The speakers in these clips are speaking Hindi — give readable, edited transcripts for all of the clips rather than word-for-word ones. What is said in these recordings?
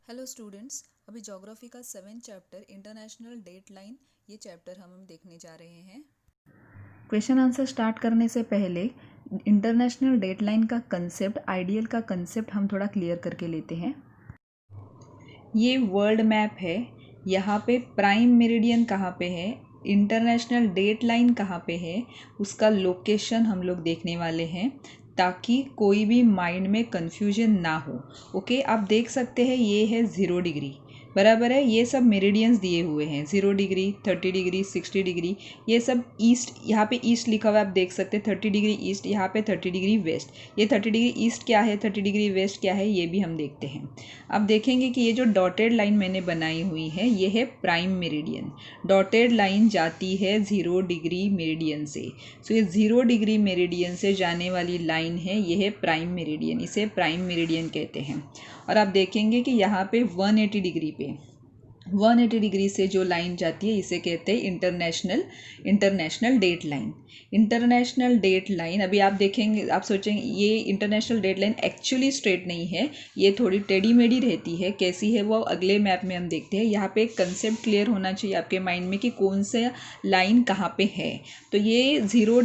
हेलो स्टूडेंट्स, अभी ज्योग्राफी का 7th chapter international date line ये चैप्टर हम देखने जा रहे हैं। क्वेश्चन आंसर स्टार्ट करने से पहले इंटरनेशनल डेट लाइन का कंसेप्ट, आइडियल का कंसेप्ट हम थोड़ा क्लियर करके लेते हैं। ये वर्ल्ड मैप है। यहाँ पे प्राइम मेरिडियन कहाँ पे है, इंटरनेशनल डेट लाइन कहाँ पे है, उसका लोकेशन हम लोग देखने वाले हैं ताकि कोई भी माइंड में कन्फ्यूजन ना हो। ओके, आप देख सकते हैं ये है 0 डिग्री, बराबर है। ये सब मेरिडियंस दिए हुए हैं, 0 डिग्री, 30 डिग्री, 60 डिग्री, ये सब ईस्ट। यहाँ पे ईस्ट लिखा हुआ है, आप देख सकते हैं 30 डिग्री ईस्ट, यहाँ पे 30 डिग्री वेस्ट। ये 30 डिग्री ईस्ट क्या है, 30 डिग्री वेस्ट क्या है, ये भी हम देखते हैं। अब देखेंगे कि ये जो डॉटेड लाइन मैंने बनाई हुई है ये है प्राइम मेरिडियन। डॉटेड लाइन जाती है 0 डिग्री मेरिडियन से। सो ये 0 डिग्री मेरिडियन से जाने वाली लाइन है, ये है प्राइम मेरिडियन, इसे प्राइम मेरिडियन कहते हैं। और आप देखेंगे कि यहाँ पे 180 डिग्री पे 180 डिग्री से जो लाइन जाती है इसे कहते हैं international date line. International date line, अभी आप देखेंगे, आप सोचेंगे ये international date line actually straight नहीं है, ये थोड़ी टेढ़ी मेढ़ी रहती है। कैसी है वो अगले मैप में हम देखते हैं। यहाँ पे एक कंसेप्ट क्लियर होना चाहिए आपके माइंड में कि कौन सा लाइन कहाँ पे है। तो ये 0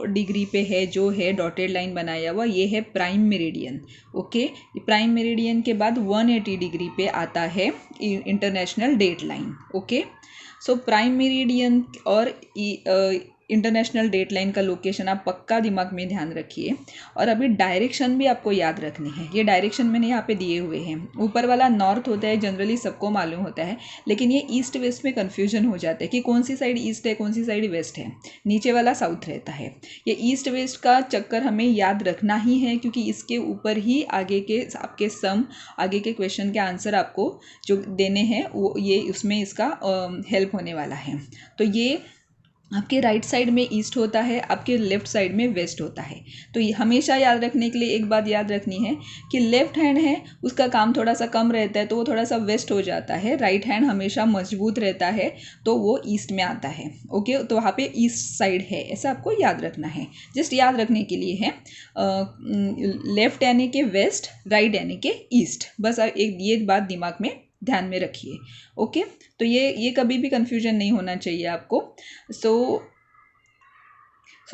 डिग्री पे है जो है डॉटेड लाइन बनाया हुआ, ये है prime meridian. Okay, prime meridian के बाद 180 डिग्री पे आता है international date line. Okay, so prime meridian और इंटरनेशनल डेट लाइन का लोकेशन आप पक्का दिमाग में ध्यान रखिए। और अभी डायरेक्शन भी आपको याद रखनी है। ये डायरेक्शन मैंने यहाँ पे दिए हुए हैं। ऊपर वाला नॉर्थ होता है, जनरली सबको मालूम होता है, लेकिन ये ईस्ट वेस्ट में कन्फ्यूजन हो जाता है कि कौन सी साइड ईस्ट है, कौन सी साइड वेस्ट है। नीचे वाला साउथ रहता है। ये ईस्ट वेस्ट का चक्कर हमें याद रखना ही है, क्योंकि इसके ऊपर ही आगे के आपके आगे के क्वेश्चन के आंसर आपको जो देने हैं वो ये उसमें इसका हेल्प होने वाला है। तो ये आपके राइट साइड में ईस्ट होता है, आपके लेफ्ट साइड में वेस्ट होता है। तो ये हमेशा याद रखने के लिए एक बात याद रखनी है कि लेफ्ट हैंड है उसका काम थोड़ा सा कम रहता है, तो वो थोड़ा सा वेस्ट हो जाता है। राइट हैंड हमेशा मजबूत रहता है, तो वो ईस्ट में आता है। ओके, तो वहाँ पे ईस्ट साइड है, ऐसा आपको याद रखना है। जस्ट याद रखने के लिए है, लेफ्ट यानी कि वेस्ट, राइट यानी कि ईस्ट। बस एक ये बात दिमाग में ध्यान में रखिए। ओके, तो ये कभी भी कंफ्यूजन नहीं होना चाहिए आपको। सो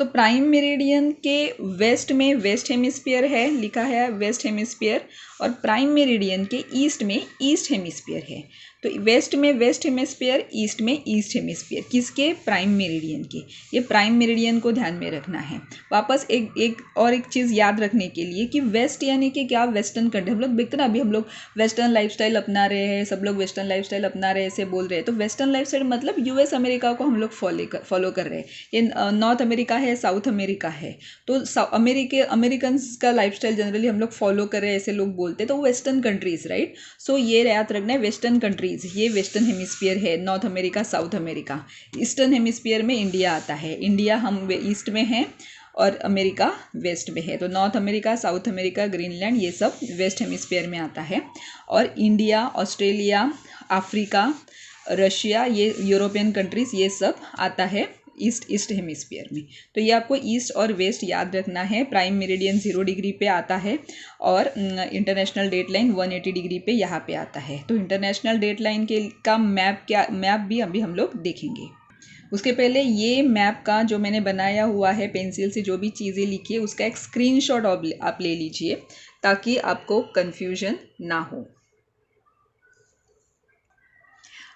प्राइम मेरिडियन के वेस्ट में वेस्ट हेमिस्फीयर है, लिखा है वेस्ट हेमिस्फीयर, और प्राइम मेरिडियन के ईस्ट में ईस्ट हेमिस्फीयर है। तो वेस्ट में वेस्ट हेमिस्फीयर, ईस्ट में ईस्ट हेमिस्फीयर, किसके? प्राइम मेरिडियन के। ये प्राइम मेरिडियन को ध्यान में रखना है। वापस एक चीज़ याद रखने के लिए कि वेस्ट यानी कि क्या? Western country. हम लोग देखते ना, अभी हम लोग वेस्टर्न लाइफस्टाइल अपना रहे हैं, सब लोग वेस्टर्न लाइफस्टाइल अपना रहे ऐसे बोल रहे हैं। तो वेस्टर्न लाइफस्टाइल मतलब यूएस अमेरिका को हम लोग फॉलो कर रहे हैं। ये नॉर्थ अमेरिका है, साउथ अमेरिका है। तो अमेरिकन्स का लाइफस्टाइल जनरली हम लोग फॉलो कर रहे हैं ऐसे लोग बोलते हैं, तो वो वेस्टर्न कंट्रीज, राइट। सो ये याद रखना है, वेस्टर्न कंट्रीज, ये वेस्टर्न हेमिस्फीयर है। North America, south America. Eastern hemisphere में इंडिया आता है। इंडिया हम ईस्ट में है और अमेरिका वेस्ट में है। तो north America, south America, Greenland, ये सब वेस्ट हेमिस्फीयर में आता है। और इंडिया, ऑस्ट्रेलिया, अफ्रीका, रशिया, ये यूरोपियन कंट्रीज, ये सब आता है ईस्ट हेमिस्फीयर में। तो ये आपको ईस्ट और वेस्ट याद रखना है। प्राइम मेरिडियन 0 डिग्री पे आता है और इंटरनेशनल डेट लाइन 180 डिग्री पे यहाँ पे आता है। तो इंटरनेशनल डेट लाइन का मैप भी अभी हम लोग देखेंगे। उसके पहले ये मैप का जो मैंने बनाया हुआ है पेंसिल से, जो भी चीज़ें लिखी है उसका एक स्क्रीनशॉट आप ले लीजिए ताकि आपको कन्फ्यूजन ना हो।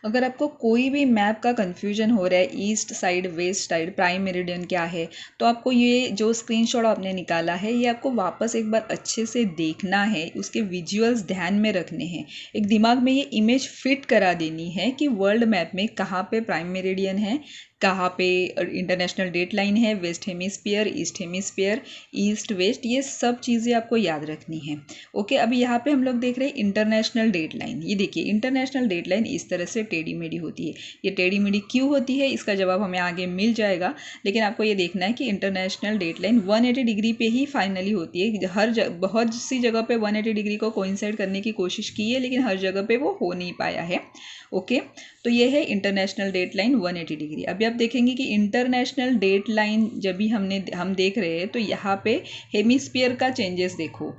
अगर आपको कोई भी मैप का कन्फ्यूजन हो रहा है, east side, west side, prime meridian क्या है, तो आपको ये जो स्क्रीनशॉट आपने निकाला है ये आपको वापस एक बार अच्छे से देखना है, उसके विजुअल्स ध्यान में रखने हैं। एक दिमाग में ये इमेज फिट करा देनी है कि वर्ल्ड मैप में कहाँ पे प्राइम मेरिडियन है, कहाँ पे इंटरनेशनल डेट लाइन है, west hemisphere, east hemisphere, east west, ये सब चीज़ें आपको याद रखनी है। ओके, अभी यहाँ पे हम लोग देख रहे हैं इंटरनेशनल डेट लाइन। ये देखिए, इंटरनेशनल डेट लाइन इस तरह से टेढ़ी मेढ़ी होती है। ये टेढ़ी मेढ़ी क्यों होती है इसका जवाब हमें आगे मिल जाएगा, लेकिन आपको ये देखना है कि इंटरनेशनल डेट लाइन 180 डिग्री पे ही फाइनली होती है। बहुत सी जगह पे 180 डिग्री को कोइंसाइड करने की कोशिश की है, लेकिन हर जगह पे वो हो नहीं पाया है। ओके, तो ये है इंटरनेशनल डेट लाइन 180 डिग्री। अभी आप देखेंगे कि इंटरनेशनल डेट लाइन जब भी हम देख रहे हैं तो यहाँ पे हेमिस्फीयर का चेंजेस देखो।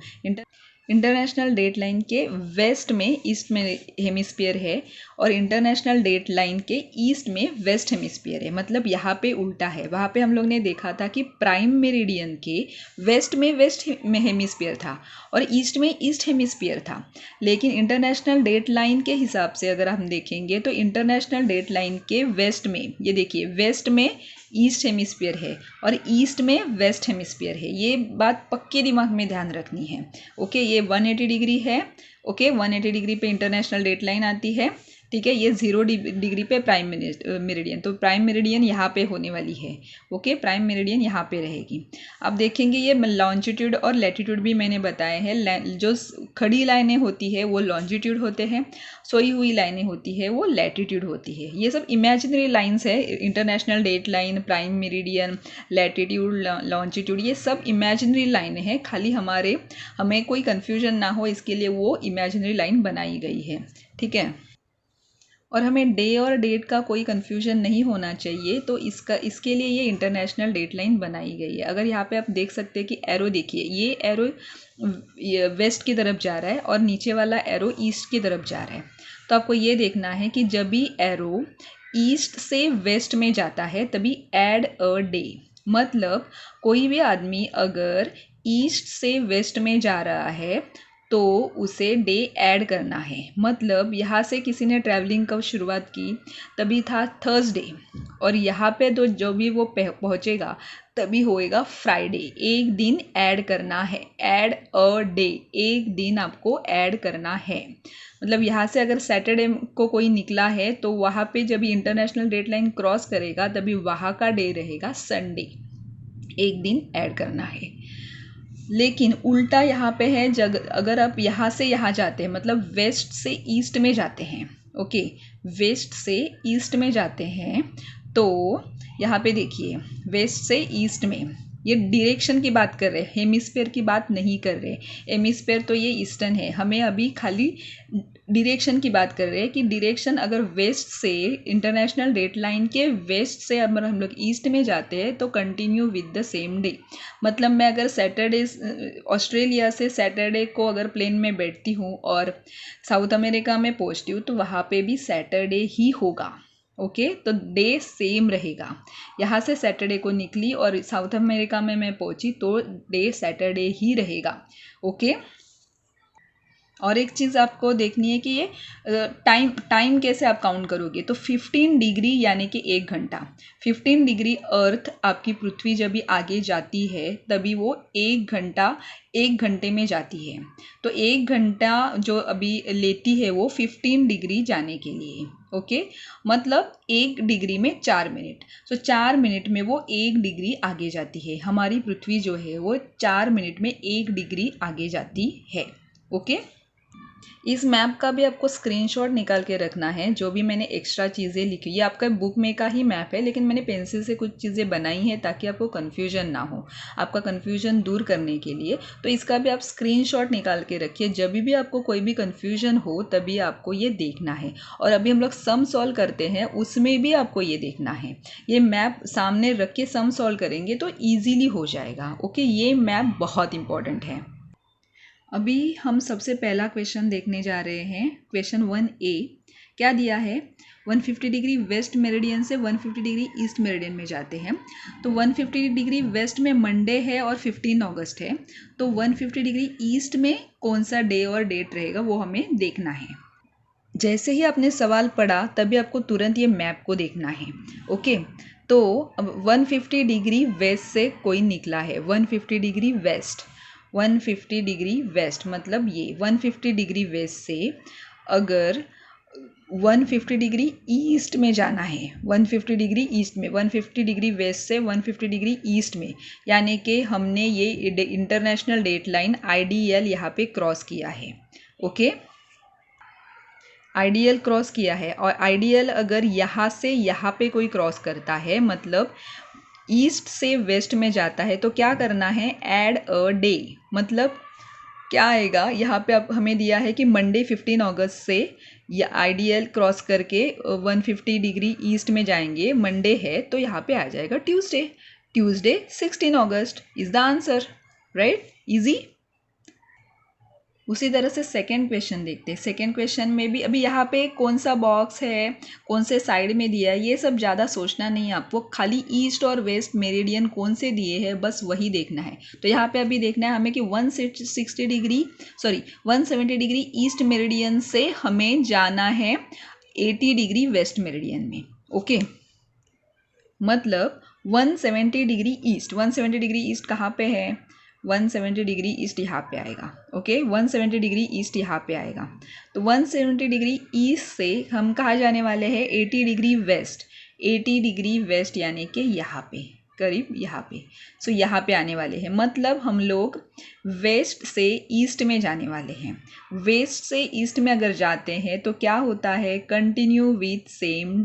इंटरनेशनल डेट लाइन के वेस्ट में ईस्ट में हेमिस्फीयर है और इंटरनेशनल डेट लाइन के ईस्ट में वेस्ट हेमिस्फीयर है, मतलब यहाँ पे उल्टा है। वहाँ पे हम लोग ने देखा था कि प्राइम मेरिडियन के वेस्ट में हेमिस्फीयर था और ईस्ट में ईस्ट हेमिस्फीयर था। लेकिन इंटरनेशनल डेट लाइन के हिसाब से अगर हम देखेंगे तो इंटरनेशनल डेट लाइन के वेस्ट में, ये देखिए, वेस्ट में ईस्ट हेमिस्फीयर है और ईस्ट में वेस्ट हेमिस्फीयर है। ये बात पक्के दिमाग में ध्यान रखनी है। ओके, ये 180 डिग्री है। ओके, 180 डिग्री पे इंटरनेशनल डेट लाइन आती है, ठीक है। ये 0 डिग्री पे प्राइम मेरिडियन, तो प्राइम मेरिडियन यहाँ पे होने वाली है। ओके, प्राइम मेरिडियन यहाँ पे रहेगी। अब देखेंगे ये लॉन्जिट्यूड और लैटिट्यूड भी मैंने बताए हैं। जो खड़ी लाइनें होती है वो लॉन्जिट्यूड होते हैं, सोई हुई लाइनें होती है वो लैटिट्यूड होती है। ये सब इमेजिनरी लाइन्स है। International date line, prime meridian, latitude, longitude, ये सब इमेजिनरी लाइनें हैं। खाली हमें कोई कन्फ्यूजन ना हो इसके लिए वो इमेजिनरी लाइन बनाई गई है, ठीक है। और हमें डे और डेट का कोई कन्फ्यूजन नहीं होना चाहिए, तो इसके लिए ये इंटरनेशनल डेट लाइन बनाई गई है। अगर यहाँ पे आप देख सकते हैं कि एरो देखिए, ये एरो वेस्ट की तरफ जा रहा है और नीचे वाला एरो ईस्ट की तरफ जा रहा है। तो आपको ये देखना है कि जब भी एरो ईस्ट से वेस्ट में जाता है तभी ऐड अ डे, मतलब कोई भी आदमी अगर ईस्ट से वेस्ट में जा रहा है तो उसे डे ऐड करना है। मतलब यहाँ से किसी ने ट्रैवलिंग कब शुरुआत की, तभी था थर्सडे, और यहाँ पे तो जो भी वो पहुँचेगा तभी होएगा फ्राइडे। एक दिन ऐड करना है, ऐड अ डे, एक दिन आपको ऐड करना है। मतलब यहाँ से अगर सैटरडे को कोई निकला है तो वहाँ पे जब इंटरनेशनल डेट लाइन क्रॉस करेगा तभी वहाँ का डे रहेगा संडे, एक दिन ऐड करना है। लेकिन उल्टा यहाँ पे है, अगर आप यहाँ से यहाँ जाते हैं, मतलब वेस्ट से ईस्ट में जाते हैं, ओके, वेस्ट से ईस्ट में जाते हैं, तो यहाँ पे देखिए वेस्ट से ईस्ट में, ये डायरेक्शन की बात कर रहे हैं, हेमिस्फीयर की बात नहीं कर रहे। हेमिस्फीयर तो ये ईस्टर्न है, हमें अभी खाली डायरेक्शन की बात कर रहे हैं कि डायरेक्शन अगर वेस्ट से, इंटरनेशनल डेट लाइन के वेस्ट से अगर हम लोग ईस्ट में जाते हैं तो continue with the same day. मतलब मैं अगर सैटरडे, ऑस्ट्रेलिया से सैटरडे को अगर प्लेन में बैठती हूँ और साउथ अमेरिका में पहुँचती हूँ तो वहाँ पे भी सैटरडे ही होगा। ओके, तो डे सेम रहेगा। यहाँ से सैटरडे को निकली और साउथ अमेरिका में मैं पहुँची तो डे सैटरडे ही रहेगा। ओके, और एक चीज़ आपको देखनी है कि ये टाइम कैसे आप काउंट करोगे। तो 15 डिग्री यानी कि 1 घंटा, 15 डिग्री अर्थ आपकी पृथ्वी जब भी आगे जाती है तभी वो 1 घंटे में जाती है। तो 1 घंटा जो अभी लेती है वो 15 डिग्री जाने के लिए। ओके, मतलब 1 डिग्री में 4 मिनट, तो 4 मिनट में वो 1 डिग्री आगे जाती है। हमारी पृथ्वी जो है वो 4 मिनट में 1 डिग्री आगे जाती है। ओके, इस मैप का भी आपको स्क्रीनशॉट निकाल के रखना है। जो भी मैंने एक्स्ट्रा चीज़ें लिखी, ये आपका बुक में का ही मैप है लेकिन मैंने पेंसिल से कुछ चीज़ें बनाई हैं ताकि आपको कन्फ्यूजन ना हो, आपका कन्फ्यूजन दूर करने के लिए। तो इसका भी आप स्क्रीनशॉट निकाल के रखिए। जब भी आपको कोई भी कन्फ्यूजन हो तभी आपको ये देखना है। और अभी हम लोग सम सॉल्व करते हैं, उसमें भी आपको ये देखना है। ये मैप सामने रख के सम सॉल्व करेंगे तो ईजीली हो जाएगा। ओके, ये मैप बहुत इंपॉर्टेंट है। अभी हम सबसे पहला क्वेश्चन देखने जा रहे हैं। क्वेश्चन 1A क्या दिया है, 150 डिग्री वेस्ट मेरिडियन से 150 डिग्री ईस्ट मेरिडियन में जाते हैं। तो 150 डिग्री वेस्ट में मंडे है और 15 अगस्त है, तो 150 डिग्री ईस्ट में कौन सा डे और डेट रहेगा वो हमें देखना है। जैसे ही आपने सवाल पढ़ा तभी आपको तुरंत ये मैप को देखना है। ओके, तो अब 150 डिग्री वेस्ट से कोई निकला है, 150 डिग्री वेस्ट, 150 डिग्री वेस्ट, मतलब ये 150 डिग्री वेस्ट से अगर 150 डिग्री ईस्ट में जाना है, 150 डिग्री ईस्ट में, 150 डिग्री वेस्ट से 150 डिग्री ईस्ट में, यानी कि हमने ये इंटरनेशनल डेट लाइन IDL यहाँ पे क्रॉस किया है। ओके, IDL क्रॉस किया है, और IDL अगर यहाँ से यहाँ पे कोई क्रॉस करता है, मतलब ईस्ट से वेस्ट में जाता है, तो क्या करना है, ऐड अ डे। मतलब क्या आएगा, यहाँ पे अब हमें दिया है कि मंडे 15 अगस्त से या IDL क्रॉस करके 150 डिग्री ईस्ट में जाएंगे, मंडे है तो यहाँ पे आ जाएगा Tuesday 16 August is the answer, right, easy. उसी तरह से सेकेंड क्वेश्चन देखते हैं। सेकेंड क्वेश्चन में भी अभी यहाँ पे कौन सा बॉक्स है, कौन से साइड में दिया है, ये सब ज़्यादा सोचना नहीं है आपको, खाली ईस्ट और वेस्ट मेरिडियन कौन से दिए हैं बस वही देखना है। तो यहाँ पे अभी देखना है हमें कि 170 डिग्री ईस्ट मेरिडियन से हमें जाना है 80 डिग्री वेस्ट मेरिडियन में। ओके, मतलब 170 डिग्री ईस्ट कहाँ पे है, 170 डिग्री ईस्ट यहाँ पे आएगा। ओके, 170 डिग्री ईस्ट यहाँ पे आएगा। तो 170 डिग्री ईस्ट से हम कहाँ जाने वाले हैं, 80 डिग्री वेस्ट, 80 डिग्री वेस्ट यानी कि यहाँ पे, करीब यहाँ पे। सो यहाँ पे आने वाले हैं, मतलब हम लोग वेस्ट से ईस्ट में जाने वाले हैं। वेस्ट से ईस्ट में अगर जाते हैं तो क्या होता है, continue with same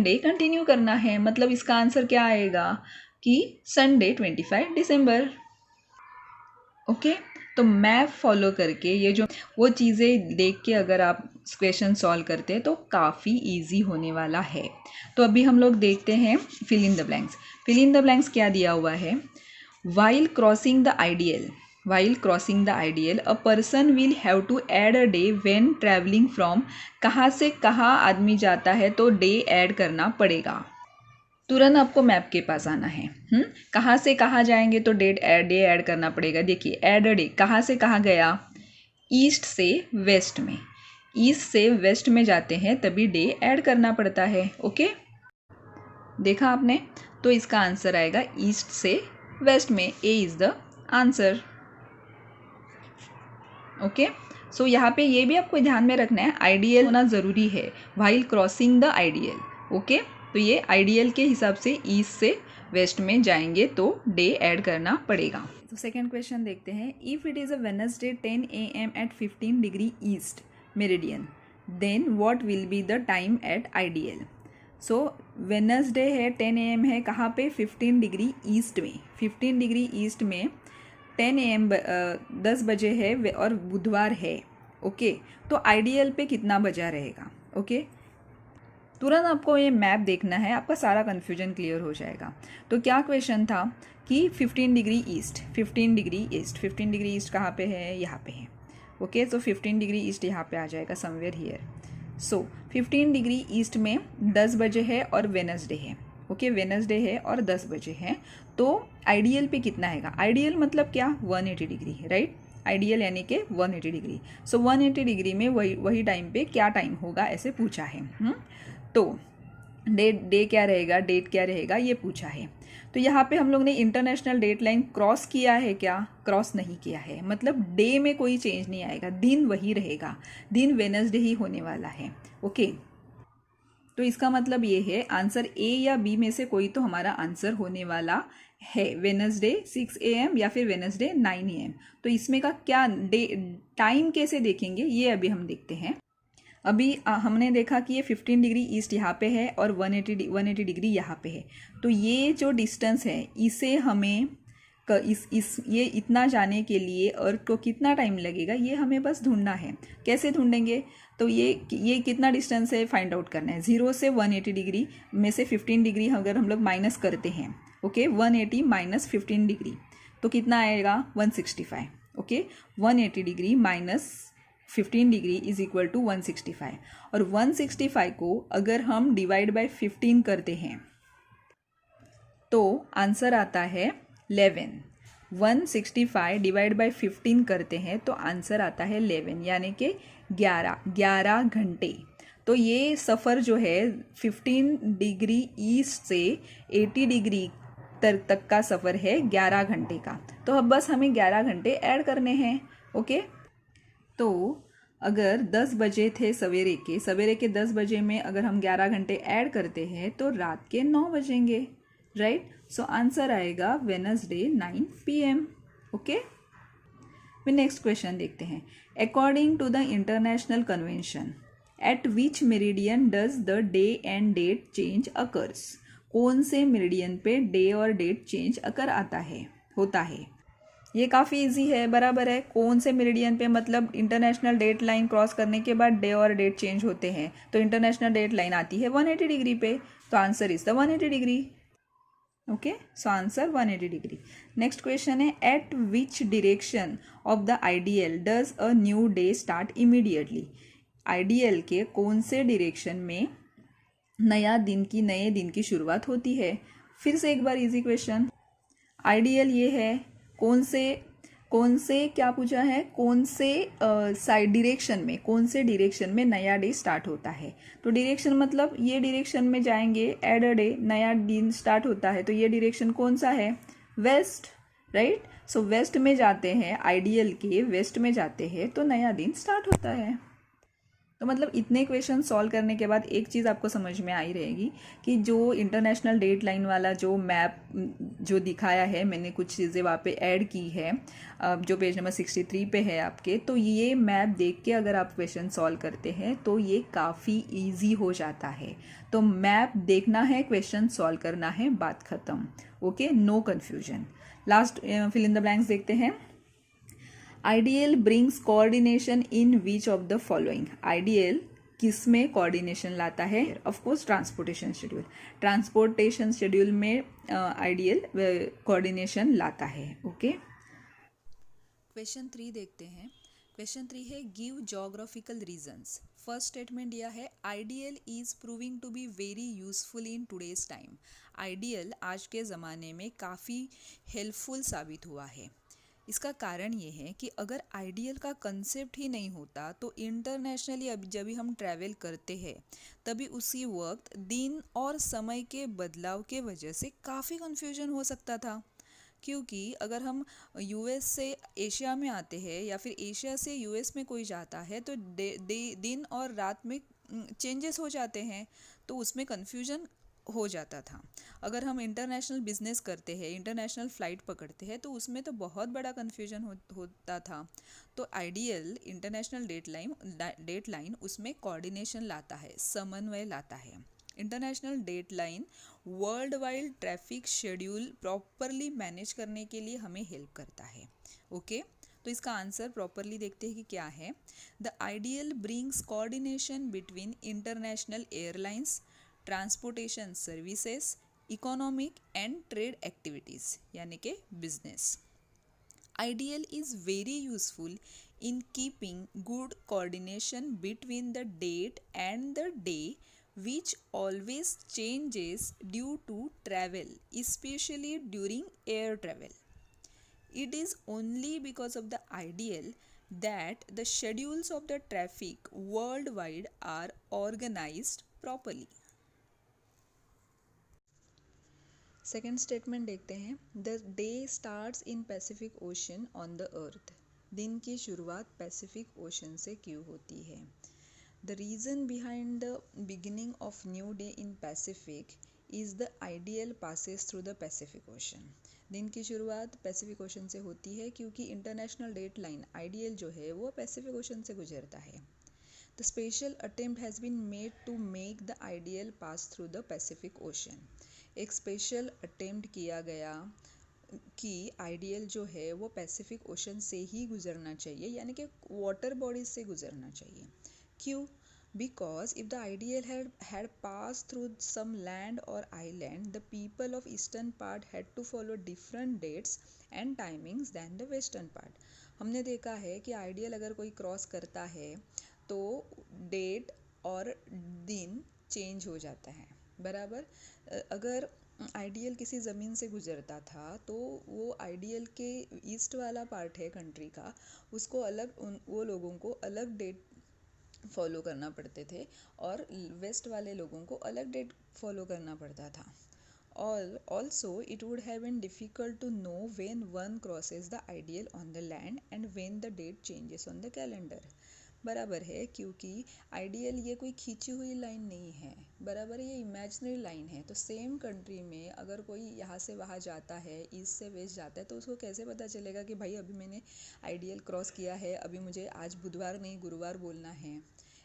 day continue करना है। मतलब इसका आंसर क्या आएगा कि संडे 25 दिसंबर। ओके, तो मैप फॉलो करके ये जो वो चीज़ें देख के अगर आप क्वेश्चन सॉल्व करते हैं तो काफ़ी इजी होने वाला है। तो अभी हम लोग देखते हैं fill in the blanks. Fill in the blanks क्या दिया हुआ है, while crossing the IDL a person will have to add a day when travelling from, कहाँ से कहाँ आदमी जाता है तो डे ऐड करना पड़ेगा। तुरंत आपको मैप के पास आना है। कहाँ से कहाँ जाएंगे तो डे ऐड करना पड़ेगा। देखिए ऐड अ डे, कहाँ से कहाँ गया, ईस्ट से वेस्ट में, ईस्ट से वेस्ट में जाते हैं तभी डे ऐड करना पड़ता है। ओके, देखा आपने, तो इसका आंसर आएगा ईस्ट से वेस्ट में, A is the answer. Okay, so यहाँ पे ये भी आपको ध्यान में रखना है, आइडियल होना ज़रूरी है while crossing the ideal. Okay, तो ये आइडियल के हिसाब से ईस्ट से वेस्ट में जाएंगे तो डे ऐड करना पड़ेगा। तो सेकंड क्वेश्चन देखते हैं, if it is a Wednesday 10 AM at 15 degree east meridian then what will be the time at ideal. So Wednesday है, 10 AM है, कहाँ पे, 15 डिग्री ईस्ट में, 15 डिग्री ईस्ट में 10 AM 10 बजे है और बुधवार है। ओके, तो आइडियल पे कितना बजा रहेगा। ओके, तुरंत आपको ये मैप देखना है, आपका सारा कन्फ्यूजन क्लियर हो जाएगा। तो क्या क्वेश्चन था कि 15 डिग्री ईस्ट कहाँ पे है, यहाँ पे है। ओके, तो 15 डिग्री ईस्ट यहाँ पे आ जाएगा, somewhere here. So 15 degree east में 10 बजे है और वेडनेसडे है। ओके, वेडनेसडे है और 10 बजे है, तो आइडियल पे कितना आएगा, आइडियल मतलब क्या, 180 डिग्री, राइट, आइडियल यानी कि 180 डिग्री। सो 180 डिग्री में वही टाइम पे क्या टाइम होगा ऐसे पूछा है। तो डेट क्या रहेगा ये पूछा है। तो यहाँ पे हम लोग ने इंटरनेशनल डेट लाइन क्रॉस किया है क्या, क्रॉस नहीं किया है, मतलब डे में कोई चेंज नहीं आएगा, दिन वही रहेगा, दिन वेडनेसडे ही होने वाला है। ओके, तो इसका मतलब ये है आंसर ए या बी में से कोई तो हमारा आंसर होने वाला है, वेडनेसडे 6 AM या फिर वेडनेसडे 9 AM। तो इसमें का क्या टाइम कैसे देखेंगे ये अभी हम देखते हैं। अभी हमने देखा कि ये 15 डिग्री ईस्ट यहाँ पे है और 180 डिग्री यहाँ पे है। तो ये जो डिस्टेंस है इसे हमें ये इतना जाने के लिए अर्थ को कितना टाइम लगेगा ये हमें बस ढूंढना है। कैसे ढूंढेंगे, तो ये कितना डिस्टेंस है फाइंड आउट करना है। 0 से 180 डिग्री में से 15 डिग्री अगर हम लोग माइनस करते हैं, ओके, 180 माइनस 15 डिग्री तो कितना आएगा, 165। Okay, 180 degree minus 15 degree is equal to 165, और 165 को अगर हम डिवाइड बाय 15 करते हैं तो आंसर आता है 11। 165 डिवाइड बाय 15 करते हैं तो आंसर आता है 11, यानी कि 11 घंटे। तो ये सफ़र जो है 15 डिग्री ईस्ट से 80 डिग्री तक का सफ़र है 11 घंटे का। तो अब बस हमें 11 घंटे ऐड करने हैं। ओके, तो अगर 10 बजे थे सवेरे के 10 बजे में अगर हम 11 घंटे ऐड करते हैं तो रात के 9 बजेंगे, राइट। सो आंसर आएगा वेडनेसडे 9 PM। ओके, फिर नेक्स्ट क्वेश्चन देखते हैं। According to the international convention at which meridian does the day and date change occurs. कौन से मेरिडियन पे डे और डेट चेंज होता है। ये काफ़ी इजी है, बराबर है। कौन से मेरिडियन पे मतलब इंटरनेशनल डेट लाइन क्रॉस करने के बाद डे और डेट चेंज होते हैं, तो इंटरनेशनल डेट लाइन आती है 180 डिग्री पे, तो answer is the 180 degree. Okay, so answer 180 degree. Next question है, at which direction of the IDL does a new day start immediately. IDL के कौन से डिरेक्शन में नए दिन की शुरुआत होती है। फिर से एक बार इजी क्वेश्चन, आइडियल ये है कौन से क्या पूछा है, कौन से साइड डिरेक्शन में, कौन से डिरेक्शन में नया डे स्टार्ट होता है। तो डिरेक्शन मतलब ये डिरेक्शन में जाएंगे, एड अ डे, नया दिन स्टार्ट होता है, तो ये डिरेक्शन कौन सा है, वेस्ट, राइट। सो वेस्ट में जाते हैं, आइडियल के वेस्ट में जाते हैं तो नया दिन स्टार्ट होता है। तो मतलब इतने क्वेश्चन सॉल्व करने के बाद एक चीज़ आपको समझ में आई रहेगी कि जो इंटरनेशनल डेट लाइन वाला जो मैप जो दिखाया है, मैंने कुछ चीज़ें वहाँ पे ऐड की है, जो पेज नंबर 63 पे है आपके, तो ये मैप देख के अगर आप क्वेश्चन सॉल्व करते हैं तो ये काफ़ी ईजी हो जाता है। तो मैप देखना है, क्वेश्चन सॉल्व करना है, बात खत्म। Okay, no confusion. Last fill in the blanks देखते हैं। Ideal brings coordination in which of the following. Ideal किस में कोऑर्डिनेशन लाता है, of course transportation schedule. Transportation schedule में आइडियल कोऑर्डिनेशन लाता है। ओके, क्वेश्चन 3 देखते हैं। क्वेश्चन 3 है, give geographical reasons. First statement दिया है, ideal is proving to be very useful in today's time. Ideal आज के ज़माने में काफ़ी हेल्पफुल साबित हुआ है। इसका कारण ये है कि अगर आइडियल का कंसेप्ट ही नहीं होता तो इंटरनेशनली अब जब भी हम ट्रैवल करते हैं तभी उसी वक्त दिन और समय के बदलाव के वजह से काफ़ी कन्फ्यूजन हो सकता था। क्योंकि अगर हम यूएस से एशिया में आते हैं या फिर एशिया से यूएस में कोई जाता है तो दिन और रात में चेंजेस हो जाते हैं, तो उसमें कन्फ्यूजन हो जाता था। अगर हम इंटरनेशनल बिजनेस करते हैं, इंटरनेशनल फ़्लाइट पकड़ते हैं, तो उसमें तो बहुत बड़ा कन्फ्यूजन होता था। तो आइडियल इंटरनेशनल डेट लाइन उसमें कोऑर्डिनेशन लाता है, समन्वय लाता है। International date line world wide traffic schedule properly manage करने के लिए हमें हेल्प करता है। ओके, तो इसका आंसर प्रॉपरली देखते हैं कि क्या है। The ideal brings coordination between international airlines, transportation services, economic and trade activities यानी कि business. Ideal is very useful in keeping good coordination between the date and the day, which always changes due to travel, especially during air travel. It is only because of the ideal that the schedules of the traffic worldwide are organized properly. Second statement देखते हैं। The day starts in Pacific ocean on the अर्थ। दिन की शुरुआत पैसिफिक ओशन से क्यों होती है। The reason behind the beginning of new day in Pacific is the ideal passes through the Pacific ocean. दिन की शुरुआत पैसिफिक ओशन से होती है क्योंकि इंटरनेशनल डेट लाइन आइडियल जो है वो पैसिफिक ओशन से गुजरता है। The special attempt has been made to make the ideal pass through the Pacific ocean. एक स्पेशल अटेम्प्ट किया गया कि आइडियल जो है वो पैसिफिक ओशन से ही गुजरना चाहिए, यानी कि वाटर बॉडीज से गुजरना चाहिए। क्यों? Because if the ideal had passed through some land or island, the people of eastern part had to follow different dates and timings than the western part. हमने देखा है कि आइडियल अगर कोई क्रॉस करता है तो डेट और दिन चेंज हो जाता है, बराबर। अगर आइडियल किसी ज़मीन से गुजरता था तो वो आइडियल के ईस्ट वाला पार्ट है कंट्री का, उसको अलग वो लोगों को अलग डेट फॉलो करना पड़ते थे और वेस्ट वाले लोगों को अलग डेट फॉलो करना पड़ता था। Also, it would have been difficult to know when one crosses the ideal on the land and when the date changes on the calendar. बराबर है, क्योंकि आइडियल ये कोई खींची हुई लाइन नहीं है, बराबर ये इमेजिनरी लाइन है। तो सेम कंट्री में अगर कोई यहाँ से वहाँ जाता है, ईस्ट से वेस्ट जाता है, तो उसको कैसे पता चलेगा कि भाई अभी मैंने आइडियल क्रॉस किया है, अभी मुझे आज बुधवार नहीं गुरुवार बोलना है।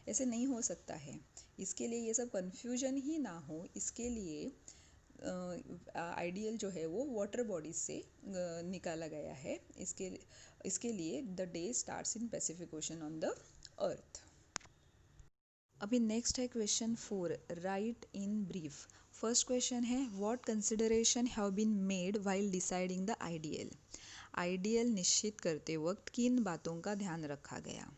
ऐसे नहीं हो सकता है। इसके लिए ये सब कन्फ्यूजन ही ना हो, इसके लिए आइडियल जो है वो वाटर बॉडीज से निकाला गया है। इसके लिए the day starts in Pacific ocean on the earth. अभी नेक्स्ट है question 4, right in brief first question है what consideration have been made while deciding the IDL. IDL निश्चित करते वक्त किन बातों का ध्यान रखा गया।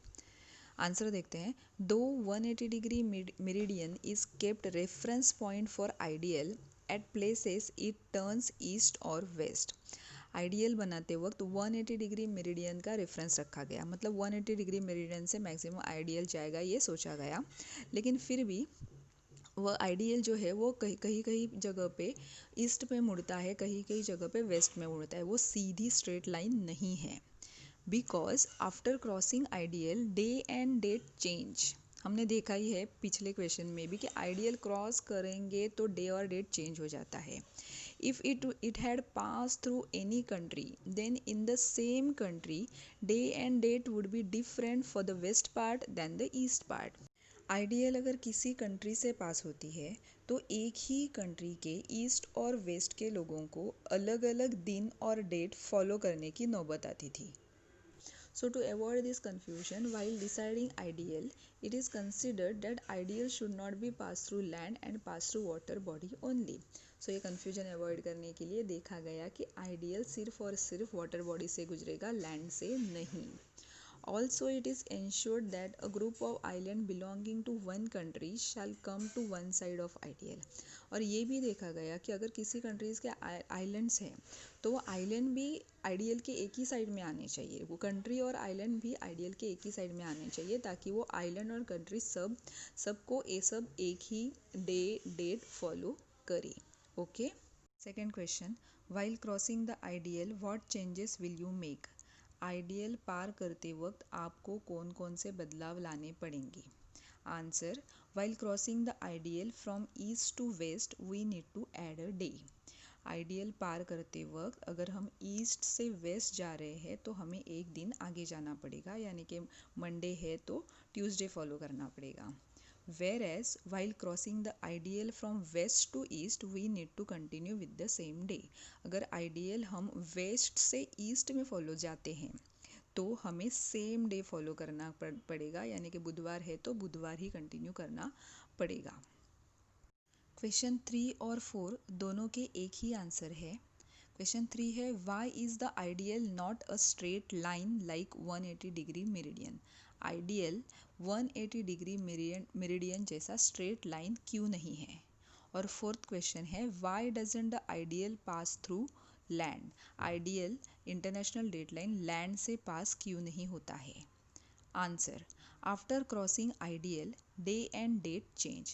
आंसर देखते हैं। दो 180 degree meridian is kept reference point for ideal at places it turns east और वेस्ट। आइडियल बनाते वक्त 180 डिग्री मेरिडियन का रेफरेंस रखा गया, मतलब 180 डिग्री मेरिडियन से मैक्सिमम आइडियल जाएगा ये सोचा गया, लेकिन फिर भी वह आइडियल जो है वो कहीं कहीं जगह पे ईस्ट में मुड़ता है, कहीं कहीं जगह पे वेस्ट में मुड़ता है, वो सीधी स्ट्रेट लाइन नहीं है। Because after crossing ideal day and date change. हमने देखा ही है पिछले क्वेश्चन में भी कि आइडियल क्रॉस करेंगे तो डे और डेट चेंज हो जाता है। If it had pass through any country then in the same country day and date would be different for the west part then the east part. Ideal अगर किसी कंट्री से पास होती है तो एक ही कंट्री के ईस्ट और वेस्ट के लोगों को अलग अलग दिन और डेट फॉलो करने की नौबत आती थी। So to avoid this confusion while deciding ideal, it is considered that ideal should not be passed through land and pass through water body only. So ये confusion avoid करने के लिए देखा गया कि ideal सिर्फ और सिर्फ water body से गुजरेगा, land से नहीं। Also, it is ensured that a group of island belonging to one country shall come to one side of ideal. और ये भी देखा गया कि अगर किसी कंट्रीज़ के आइलैंड्स हैं तो वो आइलैंड भी आइडियल के एक ही साइड में आने चाहिए, वो कंट्री और आइलैंड भी आइडियल के एक ही साइड में आने चाहिए, ताकि वो आइलैंड और कंट्री सबको सब एक ही डेट फॉलो करे। Okay. Second question, while crossing the IDL what changes will you make. IDL पार करते वक्त आपको कौन कौन से बदलाव लाने पड़ेंगे। Answer, while crossing the ideal from east to west we need to add a day। Ideal पार करते वक्त अगर हम ईस्ट से वेस्ट जा रहे हैं तो हमें एक दिन आगे जाना पड़ेगा, यानी कि मंडे है तो ट्यूसडे फॉलो करना पड़ेगा। Whereas while crossing the ideal from west to east we need to continue with the same day। अगर आइडियल हम वेस्ट से ईस्ट में फॉलो जाते हैं तो हमें सेम डे फॉलो करना पड़ेगा, यानी कि बुधवार है तो बुधवार ही कंटिन्यू करना पड़ेगा। क्वेश्चन 3 और 4 दोनों के एक ही आंसर है। क्वेश्चन 3 है why is the ideal not a straight line like 180 degree meridian. Ideal 180 degree meridian जैसा स्ट्रेट लाइन क्यों नहीं है। और फोर्थ क्वेश्चन है why doesn't the ideal pass through land. Ideal international dateline land से पास क्यों नहीं होता है। Answer, after crossing ideal day and date change.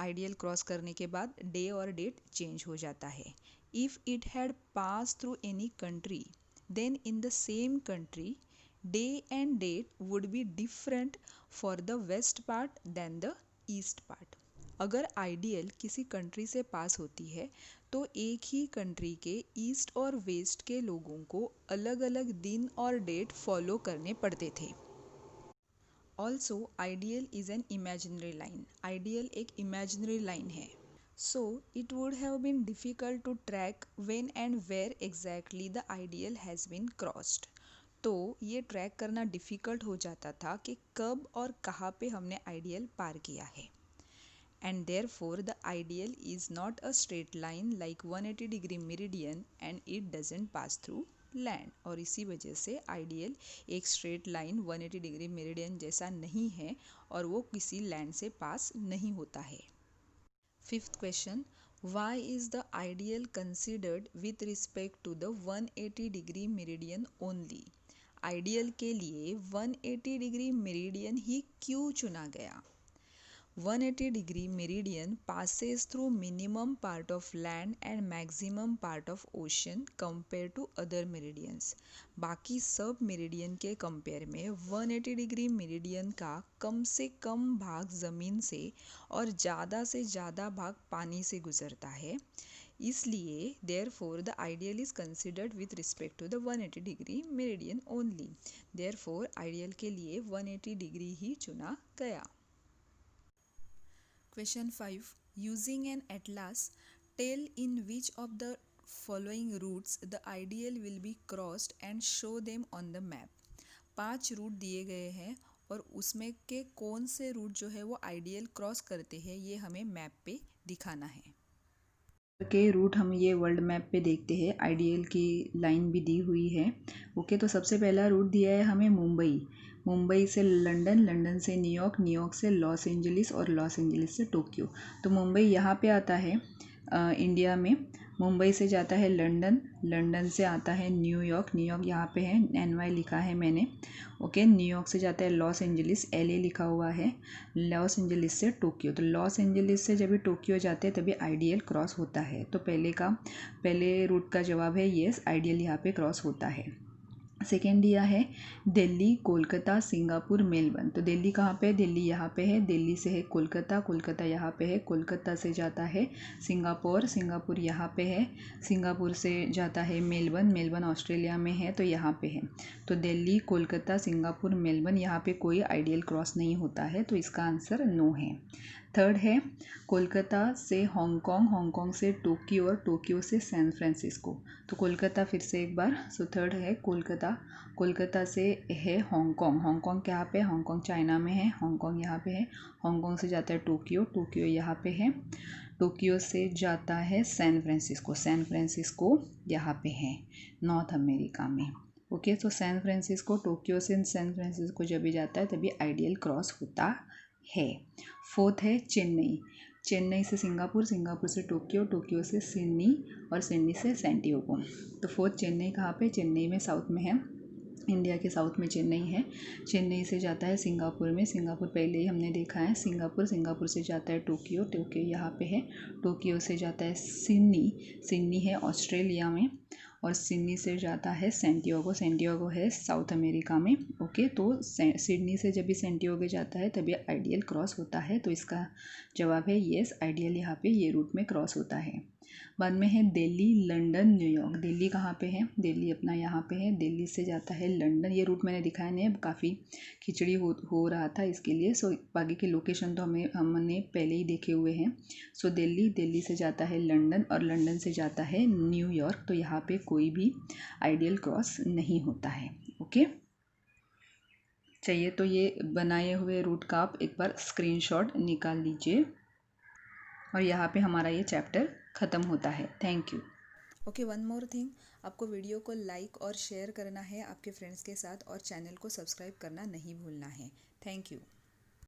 Ideal cross करने के बाद डे और डेट चेंज हो जाता है। If it had pass through any country then in the same country day and date would be different for the west part then the east part. अगर आइडियल किसी कंट्री से पास होती है तो एक ही कंट्री के ईस्ट और वेस्ट के लोगों को अलग अलग दिन और डेट फॉलो करने पड़ते थे। Also ideal is an imaginary line. Ideal एक इमेजिनरी लाइन है। So it would have been difficult to track when and where exactly the ideal has been crossed. तो ये ट्रैक करना डिफ़िकल्ट हो जाता था कि कब और कहाँ पे हमने आइडियल पार किया है। And therefore the ideal is not a straight line like 180 degree meridian and it doesn't pass through land। और इसी वजह से आइडियल एक स्ट्रेट लाइन 180 डिग्री मेरिडियन जैसा नहीं है और वो किसी लैंड से पास नहीं होता है। Fifth question, why is the ideal considered with respect to the 180 degree meridian only. Ideal के लिए 180 डिग्री मेरिडियन ही क्यों चुना गया। 180 degree meridian passes through minimum part of land and maximum part of ocean compared to other meridians। बाकी सब मेरिडियन के कंपेयर में 180 डिग्री मेरिडियन का कम से कम भाग ज़मीन से और ज़्यादा से ज़्यादा भाग पानी से गुजरता है। इसलिए therefore the ideal is considered with respect to the 180 degree meridian only। therefore ideal के लिए 180 डिग्री ही चुना गया। Question 5. Using an atlas, tell in which of the following routes the ideal will be crossed and show them on the map। 5 root दिए गए हैं और उसमें के कौन से रूट जो है वो आइडियल क्रॉस करते हैं ये हमें मैप पे दिखाना है। के रूट हम ये वर्ल्ड मैप पे देखते हैं, आइडियल की लाइन भी दी हुई है। ओके, तो सबसे पहला रूट दिया है हमें मुंबई, मुंबई से लंदन, लंदन से न्यूयॉर्क, न्यूयॉर्क से लॉस एंजलिस और लॉस एंजलिस से टोक्यो। तो मुंबई यहाँ पे आता है इंडिया में। मुंबई से जाता है लंदन, लंदन से आता है न्यूयॉर्क, न्यूयॉर्क यहाँ पे है, NY लिखा है मैंने। ओके, न्यूयॉर्क से जाता है लॉस एंजलिस, LA लिखा हुआ है, लॉस एंजलिस से टोक्यो। तो लॉस एंजलिस से जब भी टोक्यो जाते हैं तभी आइडियल क्रॉस होता है। तो पहले रूट का जवाब है येस, आइडियल यहाँ पे क्रॉस होता है। सेकेंड दिया है दिल्ली, कोलकाता, सिंगापुर, मेलबर्न। तो दिल्ली कहाँ पे है? दिल्ली यहाँ पे है। दिल्ली से है कोलकाता, कोलकाता यहाँ पे है। कोलकाता से जाता है सिंगापुर, सिंगापुर यहाँ पे है। सिंगापुर से जाता है मेलबर्न, मेलबर्न ऑस्ट्रेलिया में है तो यहाँ पे है। तो दिल्ली, कोलकाता, सिंगापुर, मेलबर्न, यहाँ पे कोई आइडियल क्रॉस नहीं होता है, तो इसका आंसर नो है। थर्ड है कोलकाता से हांगकांग, हांगकांग से टोक्यो और टोक्यो से सैन फ्रांसिस्को। तो कोलकाता फिर से एक बार, सो थर्ड है कोलकाता, कोलकाता से है हांगकांग, हांगकांग कहाँ पे? हांगकांग चाइना में है, हांगकांग यहाँ पे है। हांगकांग से जाता है टोक्यो, टोक्यो यहाँ पे है। टोक्यो से जाता है सैन फ्रांसिस्को, सैन फ्रांसिस्को यहाँ पे है नॉर्थ अमेरिका में। ओके, तो सैन फ्रांसिस्को, टोक्यो से सैन फ्रांसिस्को जब भी जाता है तभी आइडियल क्रॉस होता है। फोर्थ है चेन्नई, चेन्नई से सिंगापुर, सिंगापुर से टोक्यो, टोक्यो से सिडनी और सिडनी से सैंटियागो। तो फोर्थ चेन्नई कहाँ पे? चेन्नई में, साउथ में है, इंडिया के साउथ में चेन्नई है। चेन्नई से जाता है सिंगापुर में, सिंगापुर पहले ही हमने देखा है, सिंगापुर, सिंगापुर से जाता है टोक्यो, टोक्यो यहाँ पे है। टोक्यो से जाता है सिडनी, सिडनी है ऑस्ट्रेलिया में, और सिडनी से जाता है सैंटियागो, सैंटियागो है साउथ अमेरिका में। ओके, तो सिडनी से जब भी सैंटियागो जाता है तभी आइडियल क्रॉस होता है, तो इसका जवाब है येस, आइडियल यहाँ पे ये रूट में क्रॉस होता है। बाद में है दिल्ली, लंदन, न्यूयॉर्क। दिल्ली कहाँ पे है? दिल्ली अपना यहाँ पे है, दिल्ली से जाता है लंदन। ये रूट मैंने दिखाया नहीं है, काफ़ी खिचड़ी हो रहा था इसके लिए, सो बाकी के लोकेशन तो हमने पहले ही देखे हुए हैं। सो दिल्ली, दिल्ली से जाता है लंदन और लंदन से जाता है न्यूयॉर्क। तो यहाँ पे कोई भी आइडियल क्रॉस नहीं होता है। ओके, चाहिए तो ये बनाए हुए रूट का आप एक बार स्क्रीनशॉट निकाल लीजिए, और यहाँ पे हमारा ये चैप्टर ख़त्म होता है। Thank you. Okay, one more thing, आपको वीडियो को लाइक और शेयर करना है आपके फ्रेंड्स के साथ, और चैनल को सब्सक्राइब करना नहीं भूलना है। Thank you.